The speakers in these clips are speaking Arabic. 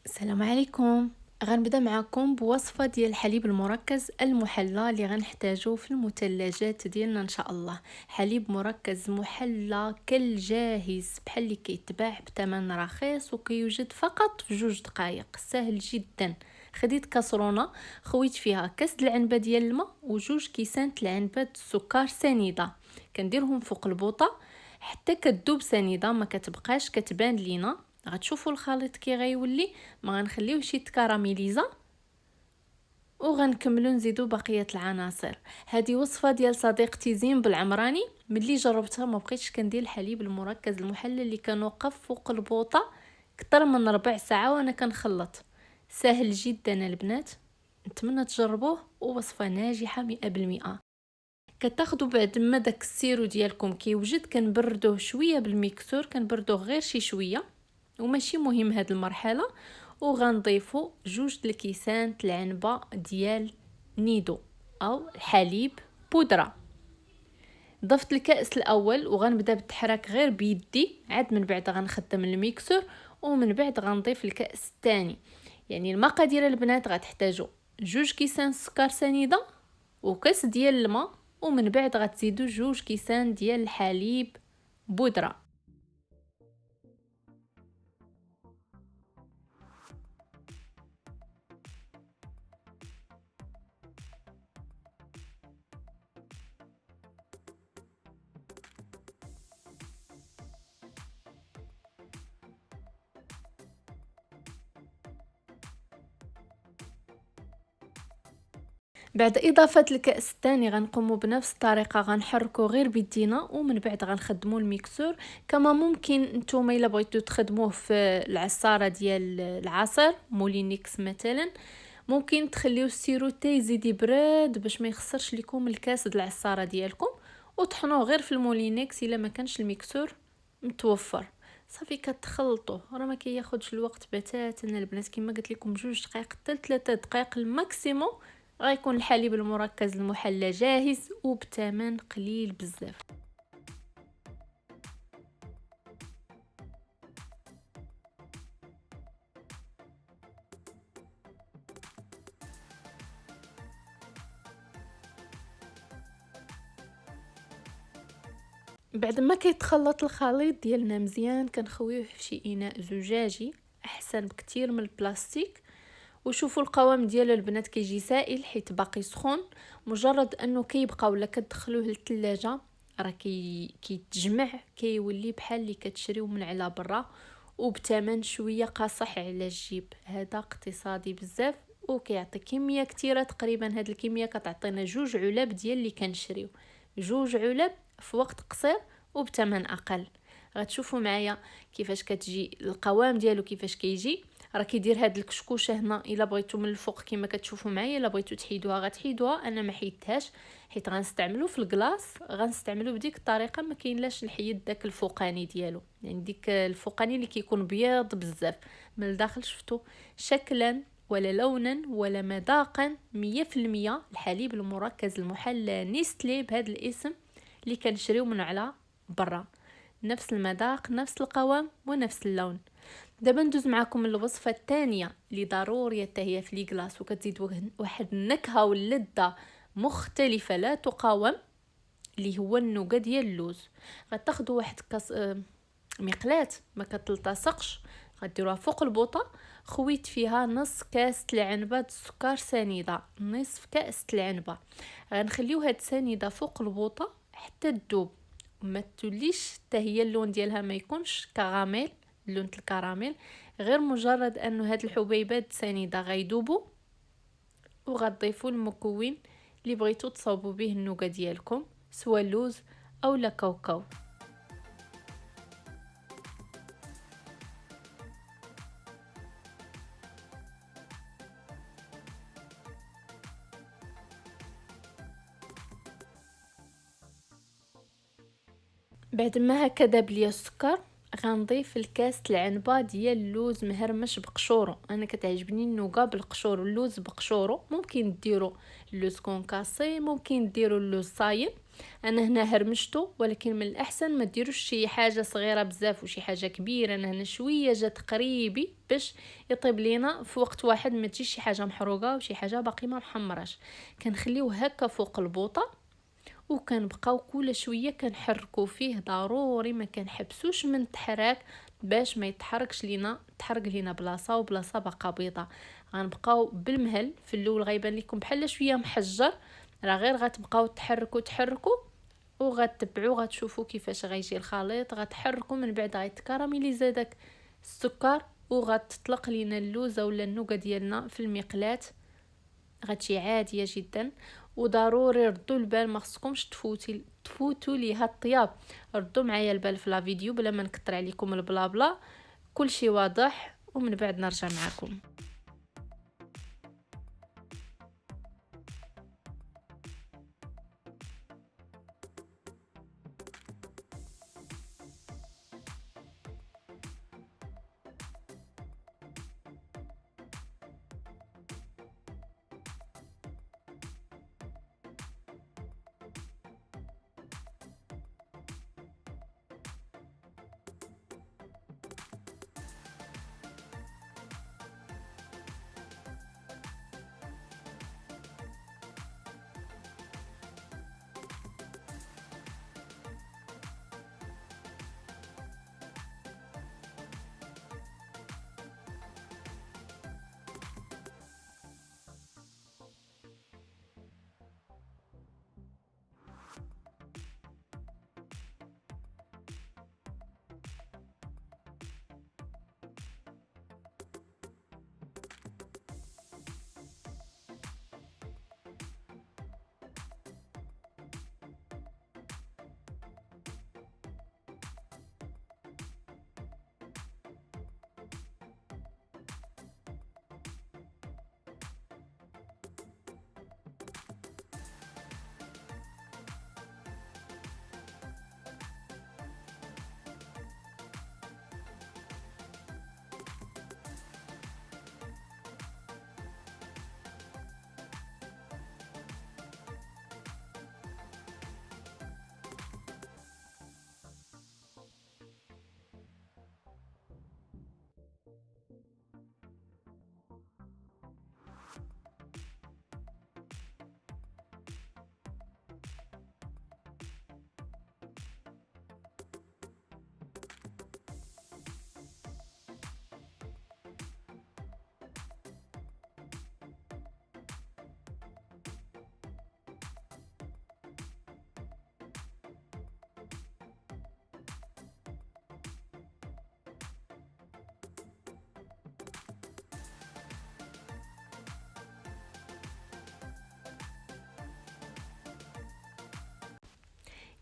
السلام عليكم. غنبدا معكم بوصفه ديال الحليب المركز المحلى اللي غنحتاجو في المثلجات ديالنا ان شاء الله. حليب مركز محلى كالجاهز بحال اللي كيتباع بثمن رخيص وكيوجد فقط في 2 دقائق، سهل جدا. خديت كاسرونه، خويت فيها كاس د العنبه ديال الماء وجوج كيسان العنبه السكر سنيده، كنديرهم فوق البوطه حتى كتذوب سنيده، ما كتبقاش كتبان لينا. غتشوفوا الخليط كي غيولي، ما غنخليوش يتكراميليزا، وغنكملوا نزيدوا بقيه العناصر. هذه وصفه ديال صديقتي زين بالعمراني، ملي جربتها ما بقيتش كندير الحليب المركز المحلى اللي كنوقف فوق البوطه اكثر من ربع ساعه وانا كنخلط. سهل جدا البنات، نتمنى تجربوه، ووصفه ناجحه 100%. كتاخدوا بعد ما داك السيرو ديالكم كيوجد، كنبردوه شويه بالميكسور، كنبردوه غير شي شويه وماشي مهم هاد المرحله. وغنضيفوا 2 الكيسان العنبه ديال نيدو او حليب بودره. ضفت الكاس الاول وغنبدا بالتحراك غير بيدي، عاد من بعد غنخدم الميكسور، ومن بعد غنضيف الكاس الثاني. يعني المقادير البنات غتحتاجوا 2 كيسان سكر سنيده وكاس ديال الماء، ومن بعد غتزيدوا 2 كيسان ديال الحليب بودره. بعد اضافه الكاس الثاني غنقوموا بنفس الطريقه، غنحركوا غير بيدينا، ومن بعد غنخدموا الميكسور. كما ممكن نتوما الا بغيتوا تخدموه في العصاره ديال العصير مولينيكس مثلا، ممكن تخليو السيرو حتى يزيد يبرد باش ما يخسرش لكم الكاس د العصاره ديالكم، وطحنوه غير في المولينيكس الا ما كانش الميكسور متوفر. صافي كتخلطوه، راه ما كياخذش الوقت بتاتا البنات، كما قلت لكم 2 دقائق حتى 3 دقائق الماكسيموم غيكون الحليب المركز المحلى جاهز وبثمن قليل بزاف. بعد ما كيتخلط الخليط ديالنا مزيان، كنخويوه في شي اناء زجاجي احسن بكتير من البلاستيك. وشوفوا القوام ديالو البنات كيجي سائل حيت باقي سخون، مجرد انه كيبقى ولا كتدخلوه للثلاجه راه كيتجمع، كيولي بحال اللي كتشريو من على برا، وبثمن شويه قاصح على الجيب. هذا اقتصادي بزاف وكيعطي كميه كتيره، تقريبا هاد الكميه كتعطينا 2 علب ديال اللي كنشريو، 2 علب في وقت قصير وبثمن اقل. غتشوفوا معايا كيفاش كتجي القوام ديالو، كيفاش كيجي. راه كيدير هاد الكشكوشه هنا، الا بغيتو من الفوق كما كتشوفوا معايا، الا بغيتو تحيدوها غتحيدوها، انا ما حيدتهاش حيت غنستعملو في الكلاص، غنستعملو بديك الطريقه، ما كاينلاش نحيد داك الفوقاني ديالو، يعني ديك الفوقاني اللي كيكون بيض بزاف من الداخل. شفتوا شكلا ولا لونا ولا مذاقا 100% الحليب المركز المحلى نيستلي بهذا الاسم اللي كنشريو من على برا، نفس المذاق نفس القوام ونفس اللون. دابا ندوز معكم الوصفه الثانيه اللي ضروريه حتى هي في ليكلاص وكتزيد واحد النكهه واللذه مختلفه لا تقاوم، اللي هو النوغا ديال اللوز. غتاخذوا واحد كاس مقلاه ما كتلتصقش، غديروها فوق البوطه، خويت فيها نص كاس العنبه السكر سنيده، نصف كاس العنبه. غنخليو هاد سنيده فوق البوطه حتى تذوب، ما توليش حتى هي اللون ديالها ما يكونش كراميل، لون الكراميل، غير مجرد انه هاد الحبيبات سنيده غيذوبوا. وغتضيفوا المكون اللي بغيتو تصاوبوا به النوغا ديالكم، سواء لوز او لا كاوكاو. بعد ما هكا داب ليا السكر، غنضيف الكاس العنبه ديال اللوز مهرمش بقشورو. انا كتعجبني النوغا بالقشور، اللوز بقشورو. ممكن ديروا اللوز كونكاسي، ممكن ديروا اللوز صايم، انا هنا هرمشته، ولكن من الاحسن ما ديروش شي حاجه صغيره بزاف وشي حاجه كبيره. انا هنا شويه جات قريبي باش يطيب لينا في وقت واحد، ما تجيش شي حاجه محروقه وشي حاجه باقي ما محمراش. كنخليوه هكا فوق البوطه، وكنبقاو كل شويه كنحركو فيه ضروري، ما كنحبسوش من التحراك باش ما يتحركش لينا، تحرق لينا بلاصه وبلاصه باقا بيضه. غنبقاو بالمهل في الاول غيبان لكم بحال شويه محجر، راه غير غتبقاو تحركوا وغتتبعوا غتشوفوا كيفاش غيجي الخليط. غتحركوا من بعد غيتكراميليزا داك السكر، وغتطلق لينا اللوزه ولا النوغه ديالنا في المقلاة. غتجي عاديه جدا. وضروري ردوا البال، ما خصكمش تفوتوا ليها الطياب. ردوا معايا البال في لا فيديو بلا ما نكثر عليكم البلا بلا، كل شيء واضح، ومن بعد نرجع معكم.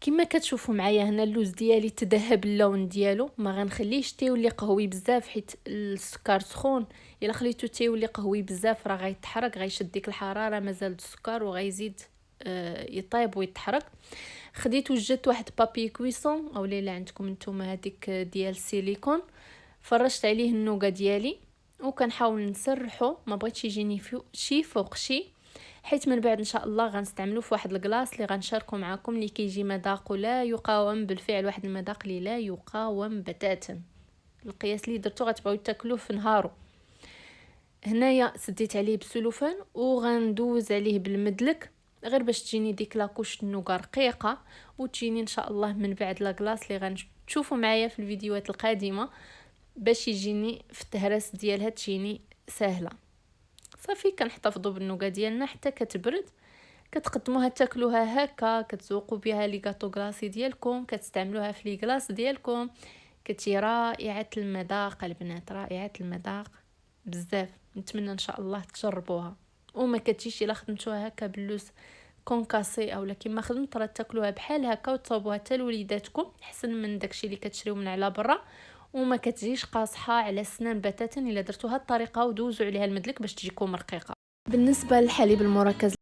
كما كتشوفوا معايا هنا اللوز ديالي تذهب اللون ديالو. ما غنخليهش تيولي قهوي بزاف حيت السكر سخون. الا خليتو تيولي قهوي بزاف راه غيتحرق، غيشد ديك الحراره مازال السكر وغيزيد يطيب ويتحرق. خديت وجدت واحد بابي كويسون او الا عندكم نتوما هذيك ديال السيليكون، فرشت عليه النوغه ديالي وكنحاول نسرحو، ما بغيتش يجيني شي فوق شي، حيت من بعد ان شاء الله غنستعملو في واحد الكلاص اللي غنشاركو معكم، اللي كيجي مذاقه لا يقاوم بالفعل، واحد المذاق اللي لا يقاوم بتاتا. القياس اللي درتو غتبغيو تاكلوه في نهارو. هنايا سديت عليه بالسلوفان وغندوز عليه بالمدلك غير باش تجيني ديك لاكوش النوغا رقيقه، وتجيني ان شاء الله من بعد لاكلاص اللي غنشوفوا معايا في الفيديوهات القادمه باش يجيني في التهرس ديالها تجيني سهله. صافي كنحتفظوا بالنوغا ديالنا حتى كتبرد، كتقدموها تاكلوها هكا، كتذوقوا بها لي غاطو كلاصي ديالكم، كتستعملوها في لي كلاص ديالكم، كتجي رائعه المذاق البنات، رائعه المذاق بزاف. نتمنى ان شاء الله تجربوها. وما كتجيش الا خدمتوها هكا باللوز كونكاسي اولا كيما خدمت، راه تاكلوها بحال هكا وتصاوبوها حتى لوليداتكم احسن من داكشي اللي كتشريو من على برا، وما كتجيش قاصحه على السنان بتاتا الا درتوها الطريقه ودوزوا عليها المدلك باش تجيكم رقيقه. بالنسبه للحليب المركز